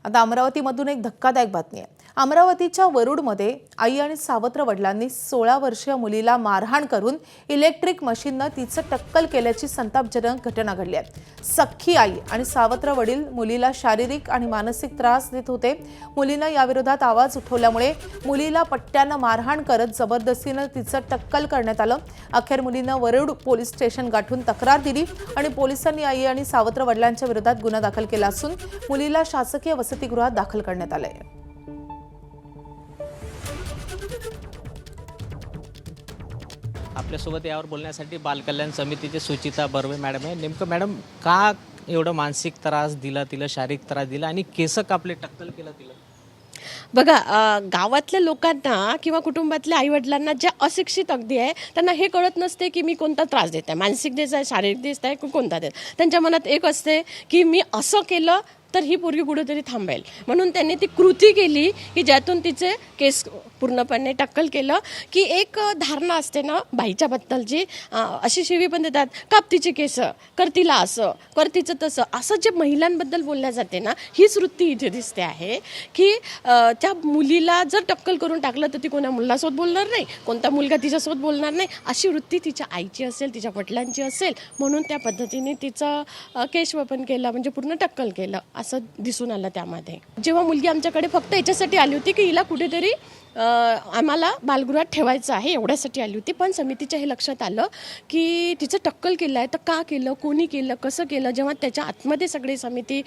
आता अमरावतीमधून एक धक्कादायक बातमी आहे। अमरावतीच्या वरुडमध्ये आई आणि सावत्र वडिलांनी 16 वर्षीय मुलीला मारहाण करून इलेक्ट्रिक मशीनने तिचं टक्कल केल्याची संतापजनक घटना घडली आहे। सख्खी आई आणि सावत्र वडील मुलीला शारीरिक आणि मानसिक त्रास देत होते। मुलीने याविरोधात आवाज उठवल्यामुळे मुलीला पट्ट्याने मारहाण करत जबरदस्तीने तिचं टक्कल करण्यात आलं। अखेर मुलीने वरुड पोलीस स्टेशन गाठून तक्रार दिली आणि पोलिसांनी आई आणि सावत्र वडिलांच्या विरोधात गुन्हा दाखल केला असून मुलीला शासकीय वसतिगृहात दाखल करण्यात आले आहे। आपल्यासोबत यावर बोलण्यासाठी बालकल्याण समितीचे सुचिता बर्वे मॅडम आहे। नेमकं मॅडम का एवढं मानसिक त्रास दिला तिला, शारीरिक त्रास दिला आणि केस कापले, टक्कल केलं तिला? बघा, गावातल्या लोकांना किंवा कुटुंबातल्या आईवडिलांना जे अशिक्षित अगदी आहे त्यांना हे कळत नसते की मी कोणता त्रास देत आहे, मानसिक देत आहे, शारीरिक देत आहे, कोणता देत। त्यांच्या मनात एक असते की मी असं केलं तर ही पोरगी कुठेतरी थांबेल, म्हणून त्यांनी ती कृती केली की ज्यातून तिचे केस पूर्णपणे टक्कल केलं। की एक धारणा असते ना बाईच्या बद्दलची, अशी शिवी पण देतात, काप तिचे केस, कर तिला असं, कर तिचं तसं, असं जे महिलांबद्दल बोलल्या जाते ना, हीच वृत्ती इथे दिसते आहे की त्या मुलीला जर टक्कल करून टाकलं तर ती कोणा मुलासोबत बोलणार नाही, कोणता मुलगा तिच्यासोबत बोलणार नाही, अशी वृत्ती तिच्या आईची असेल, तिच्या वडिलांची असेल, म्हणून त्या पद्धतीने तिचं केशवपन केलं, म्हणजे पूर्ण टक्कल केलं असं दिसून आलं त्यामध्ये। जेव्हा मुलगी आमच्याकडे फक्त याच्यासाठी आली होती की हिला कुठेतरी आम्हाला बालगृहात ठेवायचं आहे एवढ्यासाठी आली होती, पण समितीच्या हे लक्षात आलं की तिचं टक्कल केलं आहे, तर का केलं, कोणी केलं, कसं केलं। जेव्हा त्याच्या आतमध्ये सगळी समिती,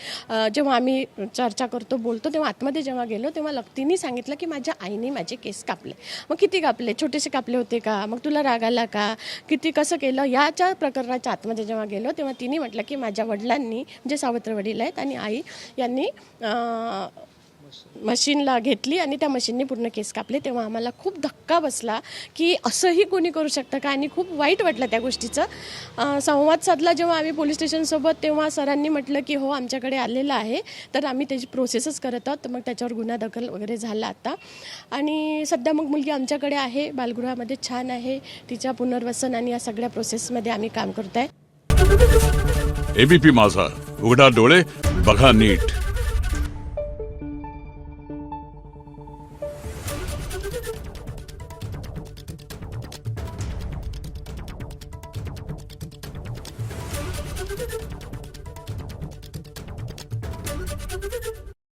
जेव्हा आम्ही चर्चा करतो, बोलतो, तेव्हा आतमध्ये जेव्हा गेलो तेव्हा तिने सांगितलं की माझ्या आईने माझे केस कापले। मग किती कापले, छोटेसे कापले होते का, मग तुला राग आला का, किती कसं केलं, याच्या प्रकरणाच्या आतमध्ये जेव्हा गेलो तेव्हा तिने म्हटलं की माझ्या वडिलांनी, जे सावत्र वडील आहेत, आणि आई यांनी मशीनला घेतली आणि त्या मशीनने पूर्ण केस कापले। तेव्हा आम्हाला खूप धक्का बसला की असंही कोणी करू शकतं का, आणि खूप वाईट वाटलं त्या गोष्टीचं। संवाद साधला जेव्हा आम्ही पोलीस स्टेशनसोबत, तेव्हा सरांनी म्हटलं की हो आमच्याकडे आलेलं आहे, तर आम्ही त्याची प्रोसेसच करत आहोत। तर मग त्याच्यावर गुन्हा दाखल वगैरे झाला आता, आणि सध्या मग मुलगी आमच्याकडे आहे, बालगृहामध्ये छान आहे, तिच्या पुनर्वसन आणि या सगळ्या प्रोसेसमध्ये आम्ही काम करत आहे। एबीपी माझा, उघडा डोळे बघा नीट।